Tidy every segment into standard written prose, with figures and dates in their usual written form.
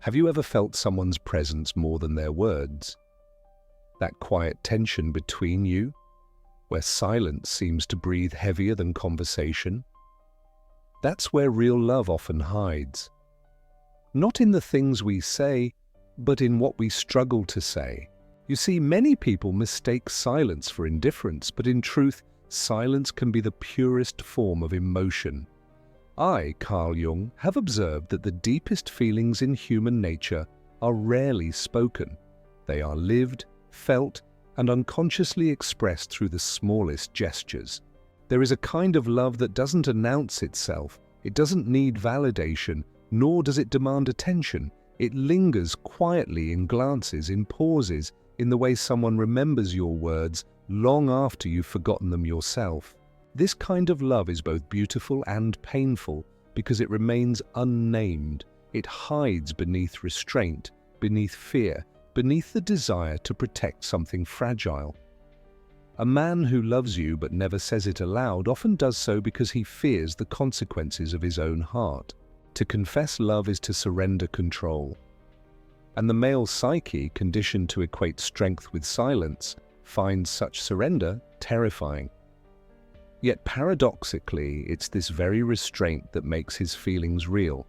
Have you ever felt someone's presence more than their words? That quiet tension between you, where silence seems to breathe heavier than conversation? That's where real love often hides. Not in the things we say, but in what we struggle to say. You see, many people mistake silence for indifference, but in truth, silence can be the purest form of emotion. I, Carl Jung, have observed that the deepest feelings in human nature are rarely spoken. They are lived, felt, and unconsciously expressed through the smallest gestures. There is a kind of love that doesn't announce itself. It doesn't need validation, nor does it demand attention. It lingers quietly in glances, in pauses, in the way someone remembers your words long after you've forgotten them yourself. This kind of love is both beautiful and painful because it remains unnamed. It hides beneath restraint, beneath fear, beneath the desire to protect something fragile. A man who loves you but never says it aloud often does so because he fears the consequences of his own heart. To confess love is to surrender control. And the male psyche, conditioned to equate strength with silence, finds such surrender terrifying. Yet paradoxically, it's this very restraint that makes his feelings real.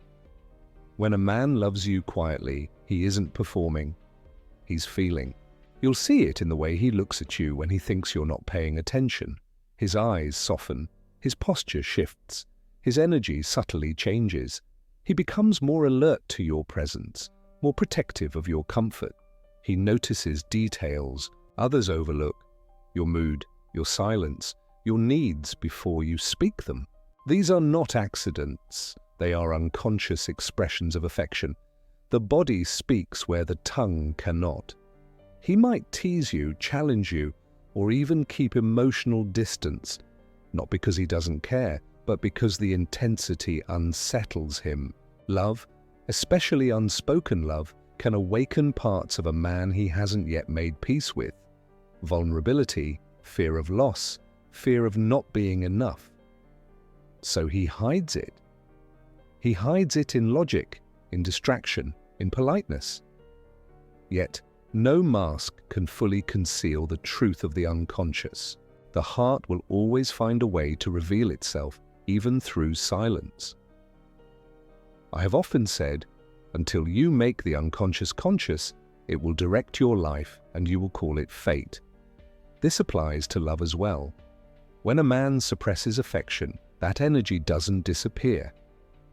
When a man loves you quietly, he isn't performing, he's feeling. You'll see it in the way he looks at you when he thinks you're not paying attention. His eyes soften, his posture shifts, his energy subtly changes. He becomes more alert to your presence, more protective of your comfort. He notices details others overlook: your mood, your silence, your needs before you speak them. These are not accidents, they are unconscious expressions of affection. The body speaks where the tongue cannot. He might tease you, challenge you, or even keep emotional distance, not because he doesn't care, but because the intensity unsettles him. Love, especially unspoken love, can awaken parts of a man he hasn't yet made peace with. Vulnerability, fear of loss, fear of not being enough. So he hides it. He hides it in logic, in distraction, in politeness. Yet, no mask can fully conceal the truth of the unconscious. The heart will always find a way to reveal itself, even through silence. I have often said, until you make the unconscious conscious, it will direct your life and you will call it fate. This applies to love as well. When a man suppresses affection, that energy doesn't disappear.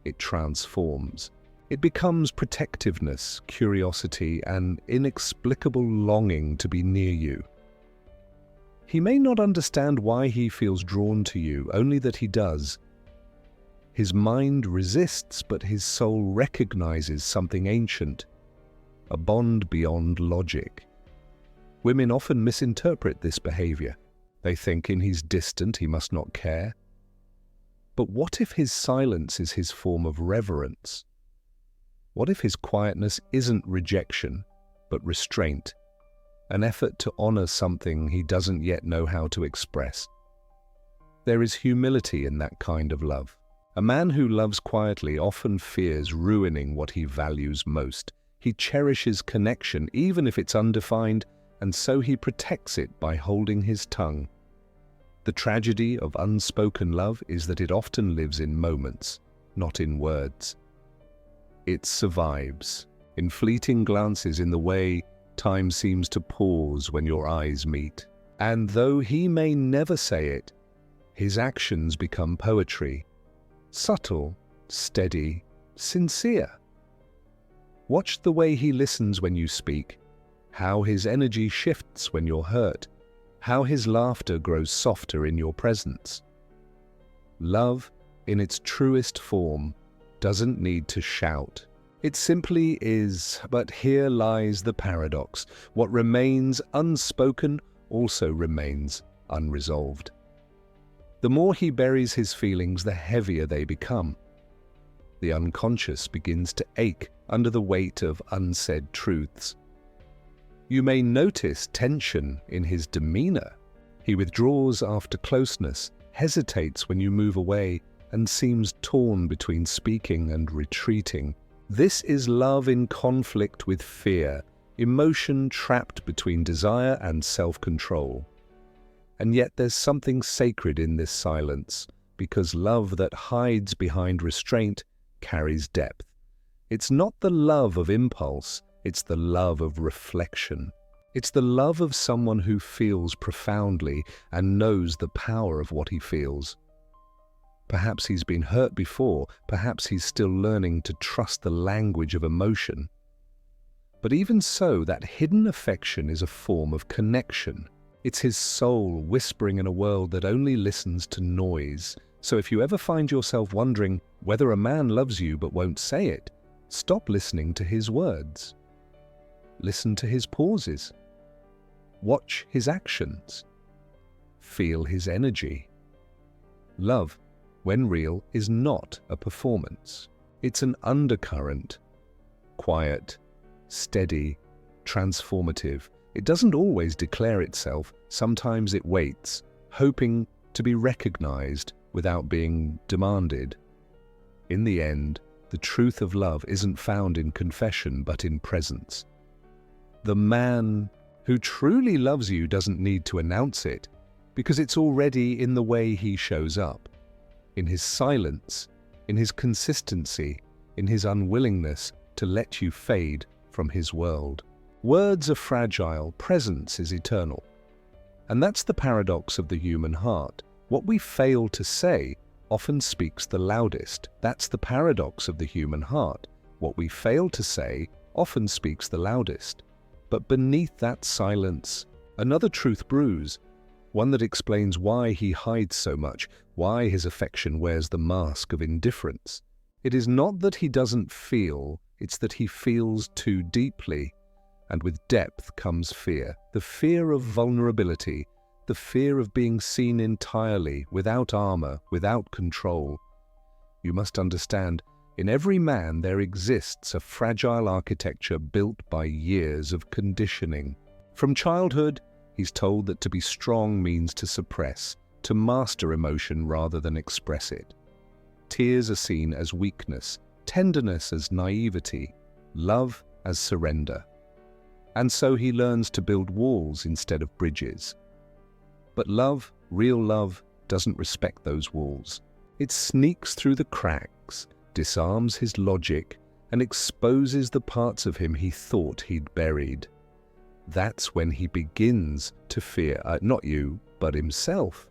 It transforms. It becomes protectiveness, curiosity, and inexplicable longing to be near you. He may not understand why he feels drawn to you, only that he does. His mind resists, but his soul recognizes something ancient, a bond beyond logic. Women often misinterpret this behavior. They think he's distant, he must not care. But what if his silence is his form of reverence? What if his quietness isn't rejection, but restraint, an effort to honor something he doesn't yet know how to express? There is humility in that kind of love. A man who loves quietly often fears ruining what he values most. He cherishes connection, even if it's undefined, and so he protects it by holding his tongue. The tragedy of unspoken love is that it often lives in moments, not in words. It survives in fleeting glances, in the way time seems to pause when your eyes meet. And though he may never say it, his actions become poetry, subtle, steady, sincere. Watch the way he listens when you speak, how his energy shifts when you're hurt, how his laughter grows softer in your presence. Love, in its truest form, doesn't need to shout. It simply is, but here lies the paradox. What remains unspoken also remains unresolved. The more he buries his feelings, the heavier they become. The unconscious begins to ache under the weight of unsaid truths. You may notice tension in his demeanor. He withdraws after closeness, hesitates when you move away, and seems torn between speaking and retreating. This is love in conflict with fear, emotion trapped between desire and self-control. And yet there's something sacred in this silence, because love that hides behind restraint carries depth. It's not the love of impulse, it's the love of reflection. It's the love of someone who feels profoundly and knows the power of what he feels. Perhaps he's been hurt before, perhaps he's still learning to trust the language of emotion. But even so, that hidden affection is a form of connection. It's his soul whispering in a world that only listens to noise. So if you ever find yourself wondering whether a man loves you but won't say it, stop listening to his words. Listen to his pauses. Watch his actions. Feel his energy. Love, when real, is not a performance. It's an undercurrent. Quiet, steady, transformative. It doesn't always declare itself. Sometimes it waits, hoping to be recognized without being demanded. In the end, the truth of love isn't found in confession but in presence. The man who truly loves you doesn't need to announce it, because it's already in the way he shows up. In his silence, in his consistency, in his unwillingness to let you fade from his world. Words are fragile, presence is eternal. And that's the paradox of the human heart. What we fail to say often speaks the loudest. That's the paradox of the human heart. What we fail to say often speaks the loudest. But beneath that silence, another truth brews, one that explains why he hides so much, why his affection wears the mask of indifference. It is not that he doesn't feel, it's that he feels too deeply. And with depth comes fear, the fear of vulnerability, the fear of being seen entirely, without armor, without control. You must understand, in every man there exists a fragile architecture built by years of conditioning. From childhood, he's told that to be strong means to suppress, to master emotion rather than express it. Tears are seen as weakness, tenderness as naivety, love as surrender. And so he learns to build walls instead of bridges. But love, real love, doesn't respect those walls. It sneaks through the cracks, disarms his logic, and exposes the parts of him he thought he'd buried. That's when he begins to fear, not you, but himself.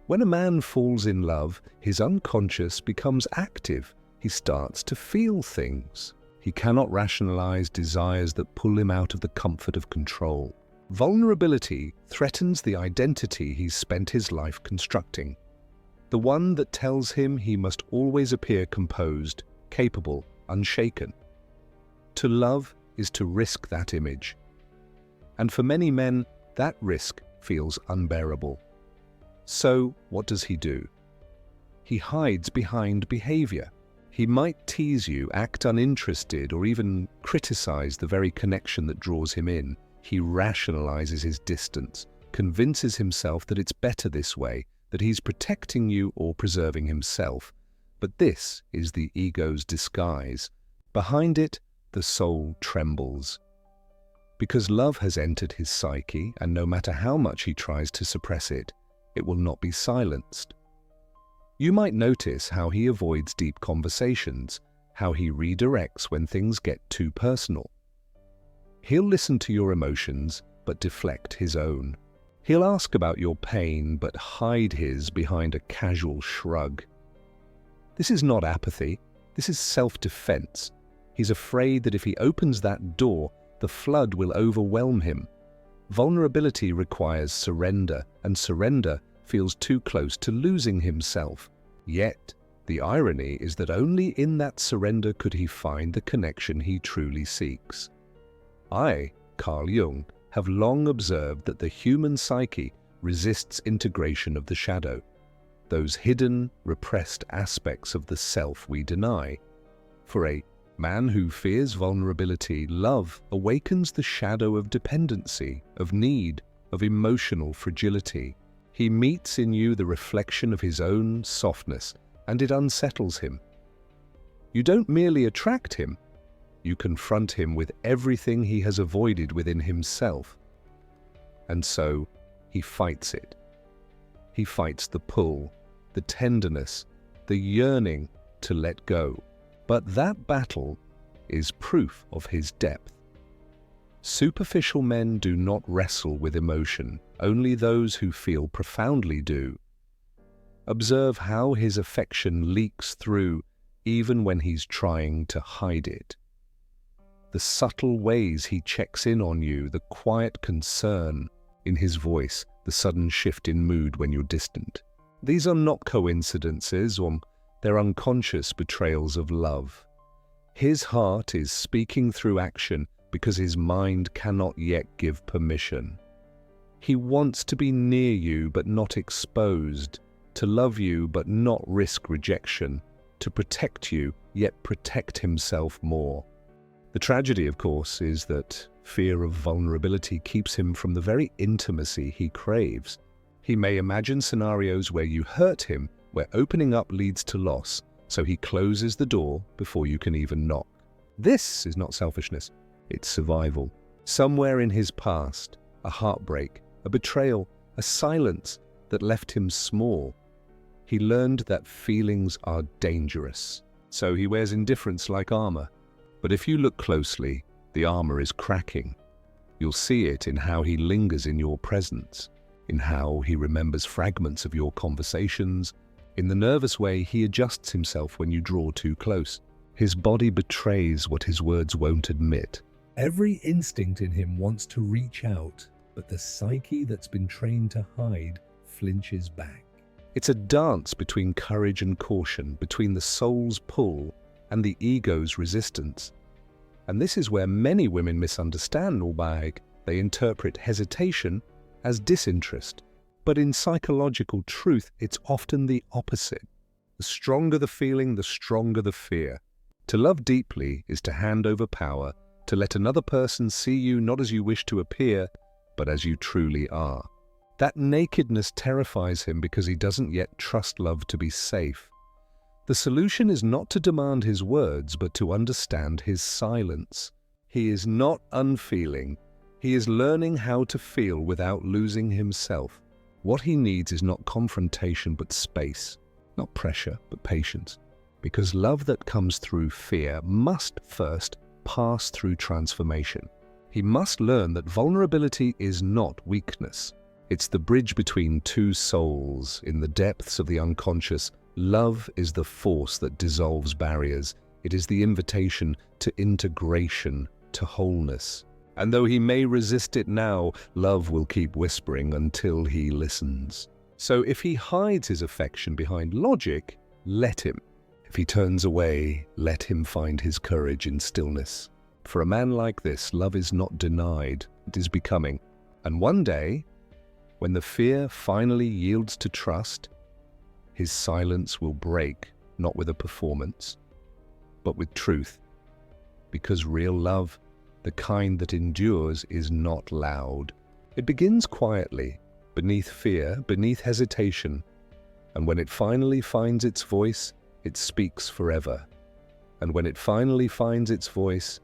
When a man falls in love, his unconscious becomes active. He starts to feel things. He cannot rationalize desires that pull him out of the comfort of control. Vulnerability threatens the identity he's spent his life constructing. The one that tells him he must always appear composed, capable, unshaken. To love is to risk that image. And for many men, that risk feels unbearable. So, what does he do? He hides behind behavior. He might tease you, act uninterested, or even criticize the very connection that draws him in. He rationalizes his distance, convinces himself that it's better this way, that he's protecting you or preserving himself. But this is the ego's disguise. Behind it, the soul trembles. Because love has entered his psyche, and no matter how much he tries to suppress it, it will not be silenced. You might notice how he avoids deep conversations, how he redirects when things get too personal. He'll listen to your emotions, but deflect his own. He'll ask about your pain, but hide his behind a casual shrug. This is not apathy, this is self-defense. He's afraid that if he opens that door, the flood will overwhelm him. Vulnerability requires surrender, and surrender feels too close to losing himself. Yet, the irony is that only in that surrender could he find the connection he truly seeks. I, Carl Jung, have long observed that the human psyche resists integration of the shadow, those hidden, repressed aspects of the self we deny. For a man who fears vulnerability, love awakens the shadow of dependency, of need, of emotional fragility. He meets in you the reflection of his own softness, and it unsettles him. You don't merely attract him, you confront him with everything he has avoided within himself. And so, he fights it. He fights the pull, the tenderness, the yearning to let go. But that battle is proof of his depth. Superficial men do not wrestle with emotion, only those who feel profoundly do. Observe how his affection leaks through even when he's trying to hide it. The subtle ways he checks in on you, the quiet concern in his voice, the sudden shift in mood when you're distant. These are not coincidences, or they're unconscious betrayals of love. His heart is speaking through action because his mind cannot yet give permission. He wants to be near you but not exposed, to love you but not risk rejection, to protect you yet protect himself more. The tragedy, of course, is that fear of vulnerability keeps him from the very intimacy he craves. He may imagine scenarios where you hurt him, where opening up leads to loss, so he closes the door before you can even knock. This is not selfishness, it's survival. Somewhere in his past, a heartbreak, a betrayal, a silence that left him small. He learned that feelings are dangerous, so he wears indifference like armor. But if you look closely, the armor is cracking. You'll see it in how he lingers in your presence, in how he remembers fragments of your conversations, in the nervous way he adjusts himself when you draw too close. His body betrays what his words won't admit. Every instinct in him wants to reach out, but the psyche that's been trained to hide flinches back. It's a dance between courage and caution, between the soul's pull and the ego's resistance. And this is where many women misunderstand Ulbag. They interpret hesitation as disinterest. But in psychological truth, it's often the opposite. The stronger the feeling, the stronger the fear. To love deeply is to hand over power, to let another person see you not as you wish to appear, but as you truly are. That nakedness terrifies him because he doesn't yet trust love to be safe. The solution is not to demand his words, but to understand his silence. He is not unfeeling. He is learning how to feel without losing himself. What he needs is not confrontation, but space. Not pressure, but patience. Because love that comes through fear must first pass through transformation. He must learn that vulnerability is not weakness. It's the bridge between two souls. In the depths of the unconscious, love is the force that dissolves barriers. It is the invitation to integration, to wholeness. And though he may resist it now, love will keep whispering until he listens. So if he hides his affection behind logic, let him. If he turns away, let him find his courage in stillness. For a man like this, love is not denied, it is becoming. And one day, when the fear finally yields to trust, his silence will break, not with a performance, but with truth. Because real love, the kind that endures, is not loud. It begins quietly, beneath fear, beneath hesitation, and when it finally finds its voice, it speaks forever. And when it finally finds its voice,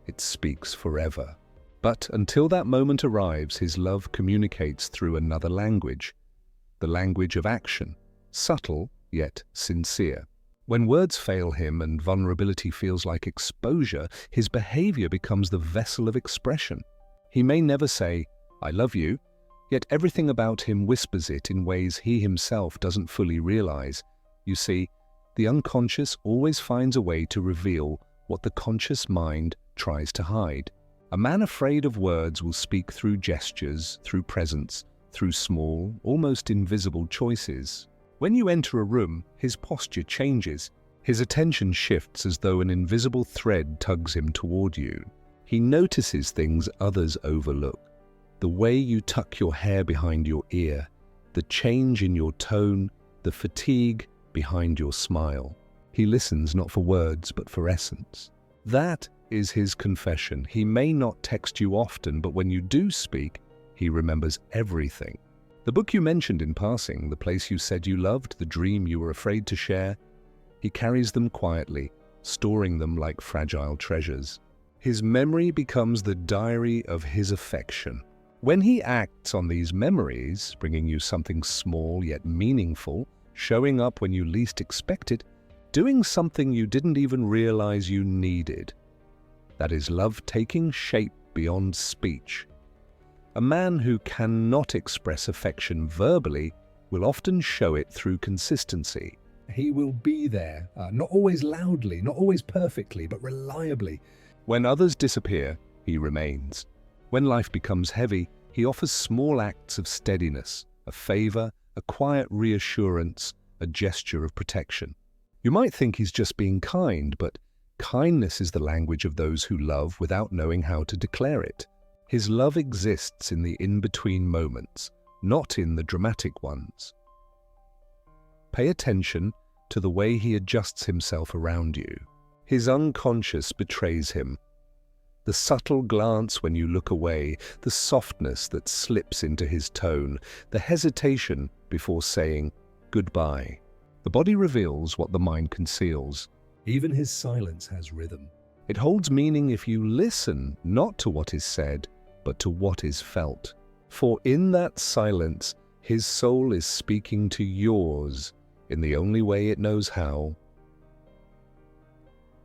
it speaks forever. But until that moment arrives, his love communicates through another language, the language of action, subtle yet sincere. When words fail him and vulnerability feels like exposure, his behavior becomes the vessel of expression. He may never say, "I love you," yet everything about him whispers it in ways he himself doesn't fully realize. You see, the unconscious always finds a way to reveal what the conscious mind tries to hide. A man afraid of words will speak through gestures, through presence, through small, almost invisible choices. When you enter a room, his posture changes. His attention shifts as though an invisible thread tugs him toward you. He notices things others overlook. The way you tuck your hair behind your ear, the change in your tone, the fatigue behind your smile. He listens not for words, but for essence. That is his confession. He may not text you often, but when you do speak, he remembers everything. The book you mentioned in passing, the place you said you loved, the dream you were afraid to share, he carries them quietly, storing them like fragile treasures. His memory becomes the diary of his affection. When he acts on these memories, bringing you something small yet meaningful, showing up when you least expect it, doing something you didn't even realize you needed. That is love taking shape beyond speech. A man who cannot express affection verbally will often show it through consistency. He will be there, not always loudly, not always perfectly, but reliably. When others disappear, he remains. When life becomes heavy, he offers small acts of steadiness, a favor, a quiet reassurance, a gesture of protection. You might think he's just being kind, but kindness is the language of those who love without knowing how to declare it. His love exists in the in-between moments, not in the dramatic ones. Pay attention to the way he adjusts himself around you. His unconscious betrays him. The subtle glance when you look away, the softness that slips into his tone, the hesitation before saying goodbye. The body reveals what the mind conceals. Even his silence has rhythm. It holds meaning if you listen not to what is said, but to what is felt. For in that silence, his soul is speaking to yours in the only way it knows how.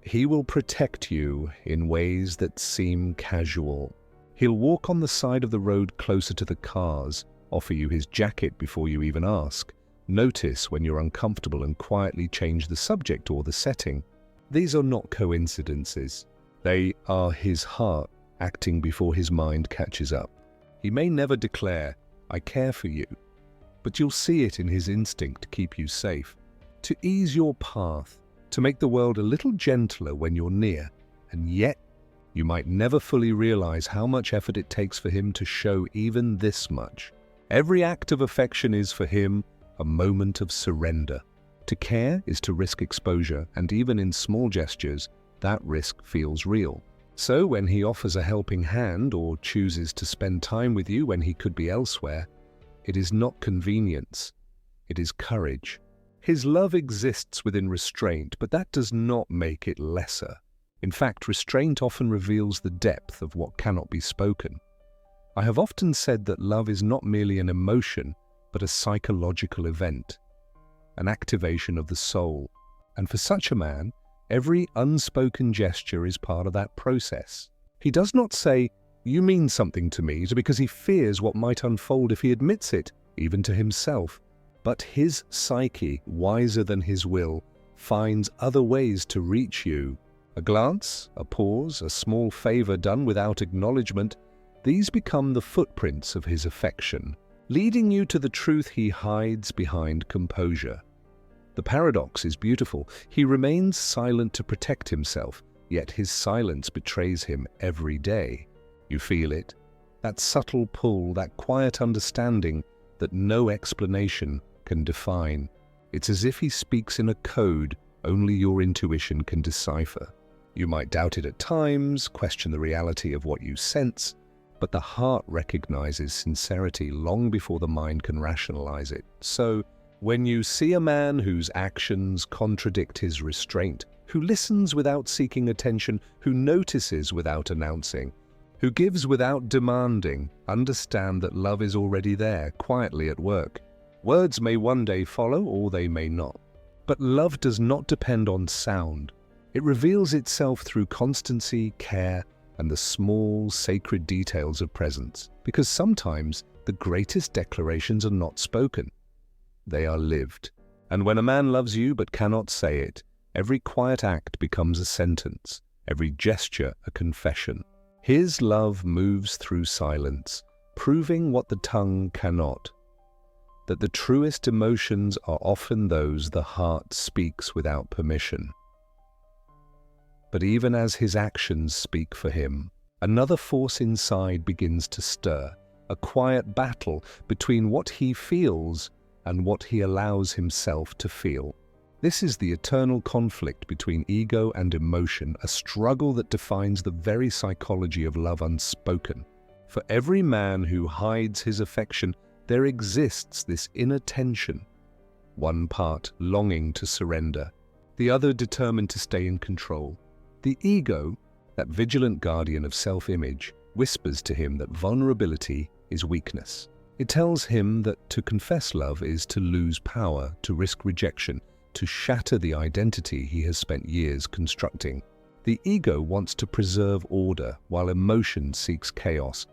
He will protect you in ways that seem casual. He'll walk on the side of the road closer to the cars, offer you his jacket before you even ask, notice when you're uncomfortable and quietly change the subject or the setting. These are not coincidences. They are his heart acting before his mind catches up. He may never declare, "I care for you," but you'll see it in his instinct to keep you safe, to ease your path, to make the world a little gentler when you're near, and yet you might never fully realize how much effort it takes for him to show even this much. Every act of affection is for him a moment of surrender. To care is to risk exposure, and even in small gestures, that risk feels real. So when he offers a helping hand or chooses to spend time with you when he could be elsewhere, it is not convenience, it is courage. His love exists within restraint, but that does not make it lesser. In fact, restraint often reveals the depth of what cannot be spoken. I have often said that love is not merely an emotion, but a psychological event, an activation of the soul. And for such a man, every unspoken gesture is part of that process. He does not say, "You mean something to me," because he fears what might unfold if he admits it, even to himself. But his psyche, wiser than his will, finds other ways to reach you. A glance, a pause, a small favor done without acknowledgement, these become the footprints of his affection, leading you to the truth he hides behind composure. The paradox is beautiful. He remains silent to protect himself, yet his silence betrays him every day. You feel it, that subtle pull, that quiet understanding that no explanation can define. It's as if he speaks in a code only your intuition can decipher. You might doubt it at times, question the reality of what you sense, but the heart recognizes sincerity long before the mind can rationalize it. So, when you see a man whose actions contradict his restraint, who listens without seeking attention, who notices without announcing, who gives without demanding, understand that love is already there, quietly at work. Words may one day follow, or they may not. But love does not depend on sound. It reveals itself through constancy, care, and the small, sacred details of presence. Because sometimes the greatest declarations are not spoken. They are lived. And when a man loves you but cannot say it, every quiet act becomes a sentence, every gesture a confession. His love moves through silence, proving what the tongue cannot, that the truest emotions are often those the heart speaks without permission. But even as his actions speak for him, another force inside begins to stir, a quiet battle between what he feels and what he allows himself to feel. This is the eternal conflict between ego and emotion, a struggle that defines the very psychology of love unspoken. For every man who hides his affection, there exists this inner tension, one part longing to surrender, the other determined to stay in control. The ego, that vigilant guardian of self-image, whispers to him that vulnerability is weakness. It tells him that to confess love is to lose power, to risk rejection, to shatter the identity he has spent years constructing. The ego wants to preserve order, while emotion seeks chaos,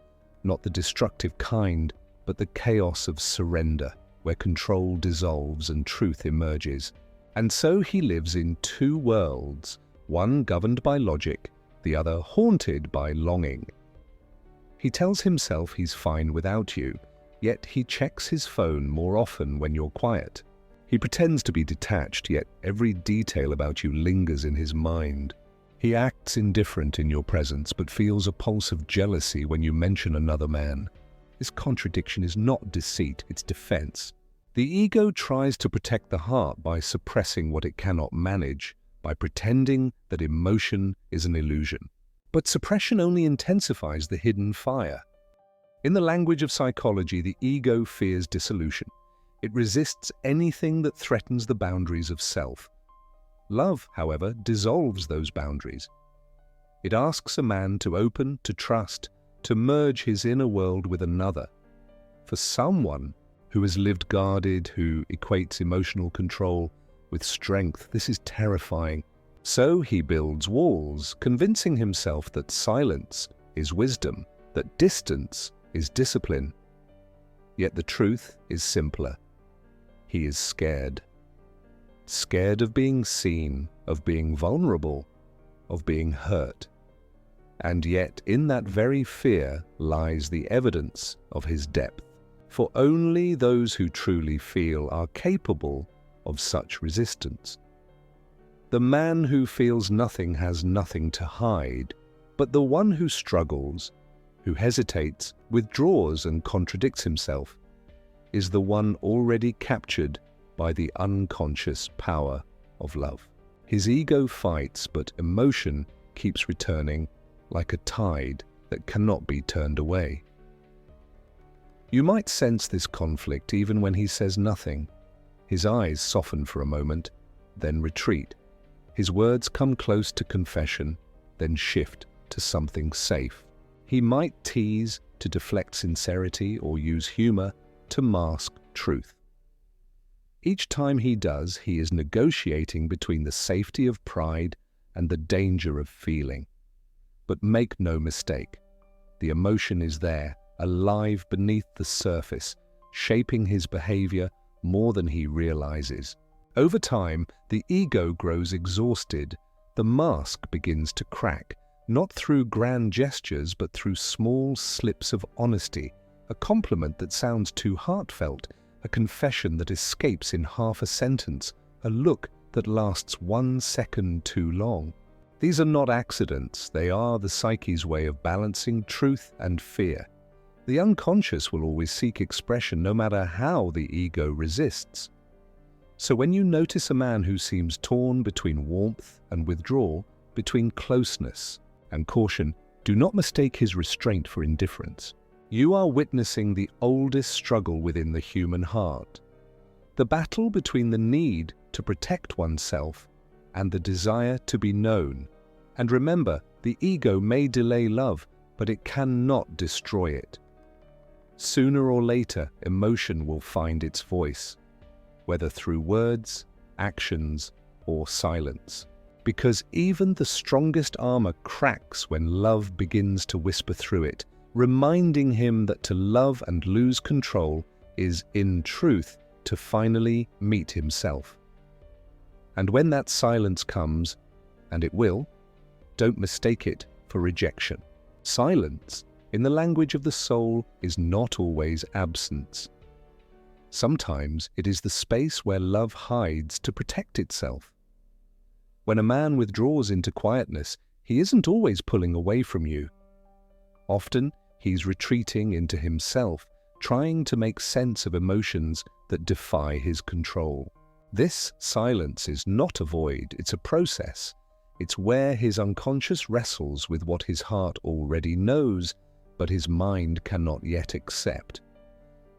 not the destructive kind, but the chaos of surrender, where control dissolves and truth emerges. And so he lives in two worlds, one governed by logic, the other haunted by longing. He tells himself he's fine without you, yet he checks his phone more often when you're quiet. He pretends to be detached, yet every detail about you lingers in his mind. He acts indifferent in your presence, but feels a pulse of jealousy when you mention another man. This contradiction is not deceit, it's defense. The ego tries to protect the heart by suppressing what it cannot manage, by pretending that emotion is an illusion. But suppression only intensifies the hidden fire. In the language of psychology, the ego fears dissolution. It resists anything that threatens the boundaries of self. Love, however, dissolves those boundaries. It asks a man to open, to trust, to merge his inner world with another. For someone who has lived guarded, who equates emotional control with strength, this is terrifying. So he builds walls, convincing himself that silence is wisdom, that distance is discipline. Yet the truth is simpler. He is scared. Scared of being seen, of being vulnerable, of being hurt. And yet in that very fear lies the evidence of his depth. For only those who truly feel are capable of such resistance. The man who feels nothing has nothing to hide, but the one who struggles, who hesitates, withdraws and contradicts himself, is the one already captured by the unconscious power of love. His ego fights, but emotion keeps returning like a tide that cannot be turned away. You might sense this conflict even when he says nothing. His eyes soften for a moment, then retreat. His words come close to confession, then shift to something safe. He might tease to deflect sincerity or use humor to mask truth. Each time he does, he is negotiating between the safety of pride and the danger of feeling. But make no mistake, the emotion is there, alive beneath the surface, shaping his behavior more than he realizes. Over time, the ego grows exhausted. The mask begins to crack, not through grand gestures, but through small slips of honesty, a compliment that sounds too heartfelt, a confession that escapes in half a sentence, a look that lasts 1 second too long. These are not accidents, they are the psyche's way of balancing truth and fear. The unconscious will always seek expression no matter how the ego resists. So when you notice a man who seems torn between warmth and withdrawal, between closeness and caution, do not mistake his restraint for indifference. You are witnessing the oldest struggle within the human heart. The battle between the need to protect oneself and the desire to be known. And remember, the ego may delay love, but it cannot destroy it. Sooner or later, emotion will find its voice, whether through words, actions, or silence. Because even the strongest armor cracks when love begins to whisper through it, reminding him that to love and lose control is, in truth, to finally meet himself. And when that silence comes, and it will, don't mistake it for rejection. Silence, in the language of the soul, is not always absence. Sometimes it is the space where love hides to protect itself. When a man withdraws into quietness, he isn't always pulling away from you. Often, he's retreating into himself, trying to make sense of emotions that defy his control. This silence is not a void, it's a process. It's where his unconscious wrestles with what his heart already knows, but his mind cannot yet accept.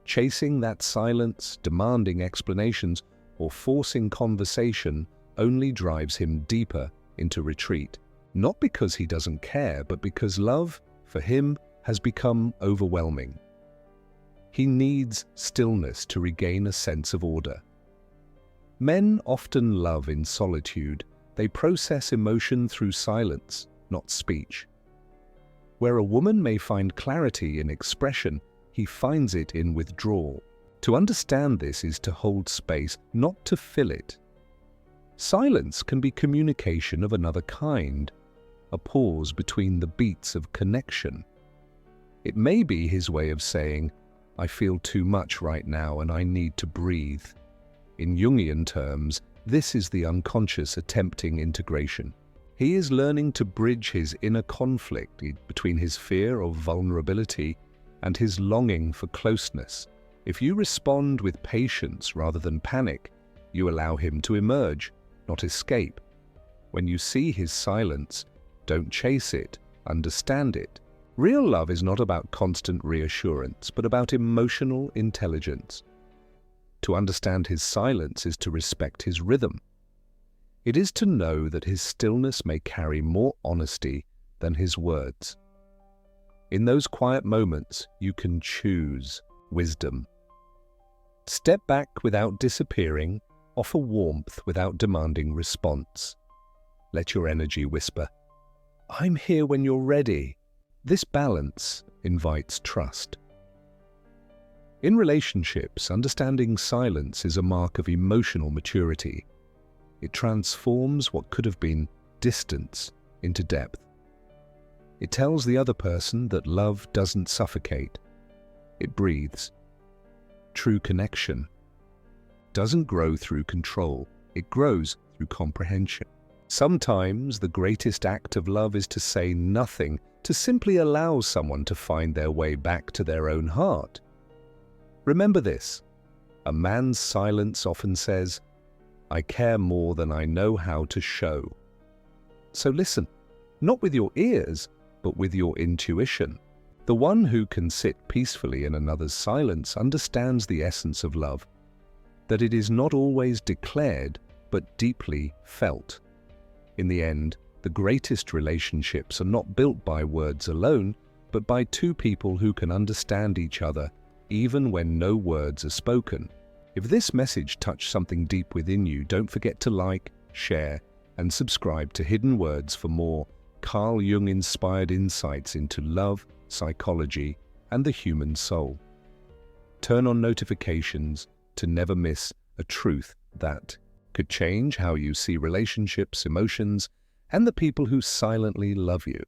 Chasing that silence, demanding explanations, or forcing conversation only drives him deeper into retreat. Not because he doesn't care, but because love, for him, has become overwhelming. He needs stillness to regain a sense of order. Men often love in solitude. They process emotion through silence, not speech. Where a woman may find clarity in expression, he finds it in withdrawal. To understand this is to hold space, not to fill it. Silence can be communication of another kind, a pause between the beats of connection. It may be his way of saying, "I feel too much right now and I need to breathe." In Jungian terms, this is the unconscious attempting integration. He is learning to bridge his inner conflict between his fear of vulnerability and his longing for closeness. If you respond with patience rather than panic, you allow him to emerge, not escape. When you see his silence, don't chase it, understand it. Real love is not about constant reassurance, but about emotional intelligence. To understand his silence is to respect his rhythm. It is to know that his stillness may carry more honesty than his words. In those quiet moments, you can choose wisdom. Step back without disappearing, offer warmth without demanding response. Let your energy whisper, "I'm here when you're ready." This balance invites trust. In relationships, understanding silence is a mark of emotional maturity. It transforms what could have been distance into depth. It tells the other person that love doesn't suffocate. It breathes. True connection doesn't grow through control. It grows through comprehension. Sometimes the greatest act of love is to say nothing, to simply allow someone to find their way back to their own heart. Remember this: a man's silence often says, "I care more than I know how to show." So listen, not with your ears, but with your intuition. The one who can sit peacefully in another's silence understands the essence of love, that it is not always declared, but deeply felt. In the end, the greatest relationships are not built by words alone, but by two people who can understand each other, even when no words are spoken. If this message touched something deep within you, don't forget to like, share, and subscribe to Hidden Words for more Carl Jung-inspired insights into love, psychology, and the human soul. Turn on notifications to never miss a truth that could change how you see relationships, emotions, and the people who silently love you.